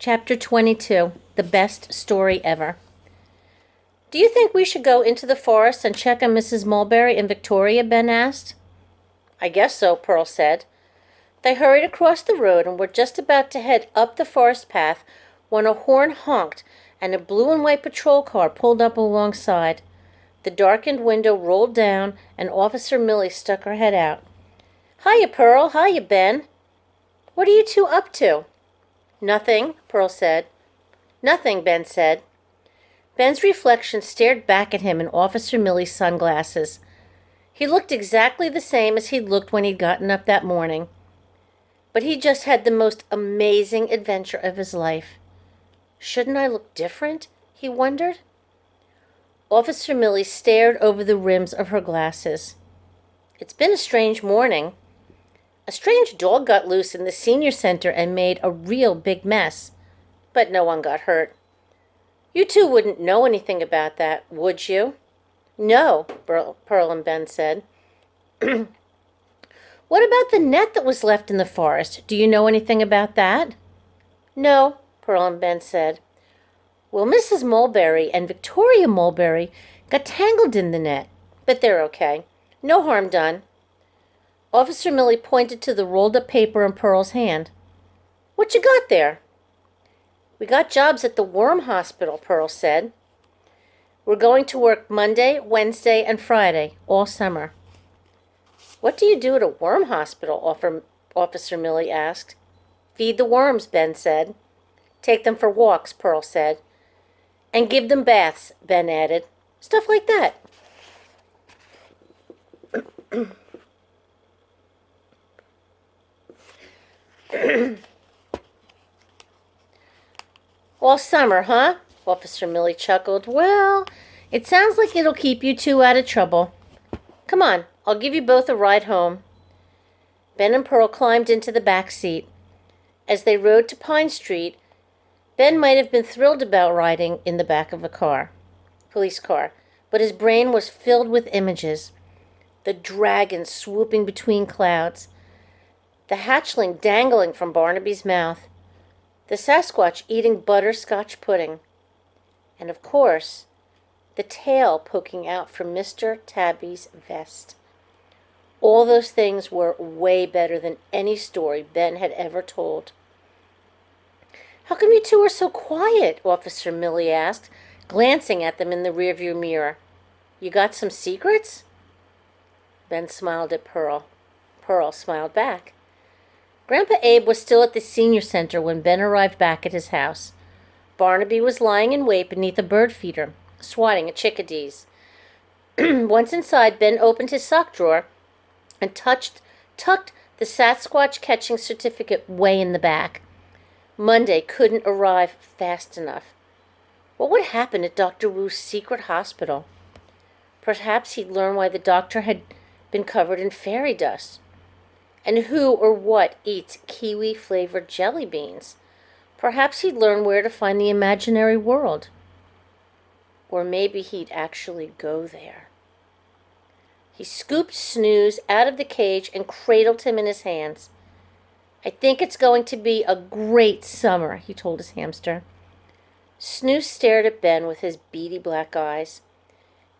Chapter 22, The Best Story Ever. "Do you think we should go into the forest and check on Mrs. Mulberry and Victoria?" Ben asked. "I guess so," Pearl said. They hurried across the road and were just about to head up the forest path when a horn honked and a blue and white patrol car pulled up alongside. The darkened window rolled down and Officer Millie stuck her head out. "Hiya, Pearl. Hiya, Ben. What are you two up to?" "Nothing," Pearl said. "Nothing," Ben said. Ben's reflection stared back at him in Officer Millie's sunglasses. He looked exactly the same as he'd looked when he'd gotten up that morning. But he just had the most amazing adventure of his life. Shouldn't I look different? He wondered. Officer Millie stared over the rims of her glasses. "It's been a strange morning. A strange dog got loose in the senior center and made a real big mess, but no one got hurt. You two wouldn't know anything about that, would you?" "No," Pearl and Ben said. "What about the net that was left in the forest? Do you know anything about that?" "No," Pearl and Ben said. "Well, Mrs. Mulberry and Victoria Mulberry got tangled in the net, but they're okay. No harm done." Officer Millie pointed to the rolled-up paper in Pearl's hand. "What you got there?" "We got jobs at the worm hospital," Pearl said. "We're going to work Monday, Wednesday, and Friday, all summer." "What do you do at a worm hospital?" Officer Millie asked. "Feed the worms," Ben said. "Take them for walks," Pearl said. "And give them baths," Ben added. "Stuff like that." "All summer, huh?" Officer Millie chuckled. "Well, it sounds like it'll keep you two out of trouble. Come on, I'll give you both a ride home." Ben and Pearl climbed into the back seat. As they rode to Pine Street, Ben might have been thrilled about riding in the back of a police car, but his brain was filled with images. The dragon swooping between clouds, the hatchling dangling from Barnaby's mouth, the Sasquatch eating butterscotch pudding, and of course, the tail poking out from Mr. Tabby's vest. All those things were way better than any story Ben had ever told. "How come you two are so quiet?" Officer Millie asked, glancing at them in the rearview mirror. "You got some secrets?" Ben smiled at Pearl. Pearl smiled back. Grandpa Abe was still at the senior center when Ben arrived back at his house. Barnaby was lying in wait beneath a bird feeder, swatting at chickadees. Once inside, Ben opened his sock drawer and tucked the Sasquatch catching certificate way in the back. Monday couldn't arrive fast enough. What would happen at Dr. Wu's secret hospital? Perhaps he'd learn why the doctor had been covered in fairy dust. And who or what eats kiwi-flavored jelly beans? Perhaps he'd learn where to find the imaginary world. Or maybe he'd actually go there. He scooped Snooze out of the cage and cradled him in his hands. "I think it's going to be a great summer," he told his hamster. Snooze stared at Ben with his beady black eyes.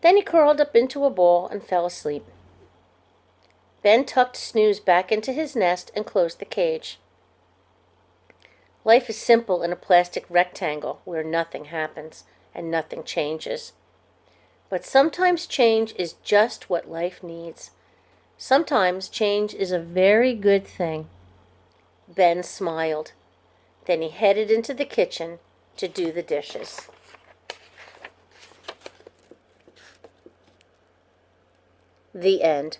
Then he curled up into a ball and fell asleep. Ben tucked Snooze back into his nest and closed the cage. Life is simple in a plastic rectangle where nothing happens and nothing changes. But sometimes change is just what life needs. Sometimes change is a very good thing. Ben smiled. Then he headed into the kitchen to do the dishes. The end.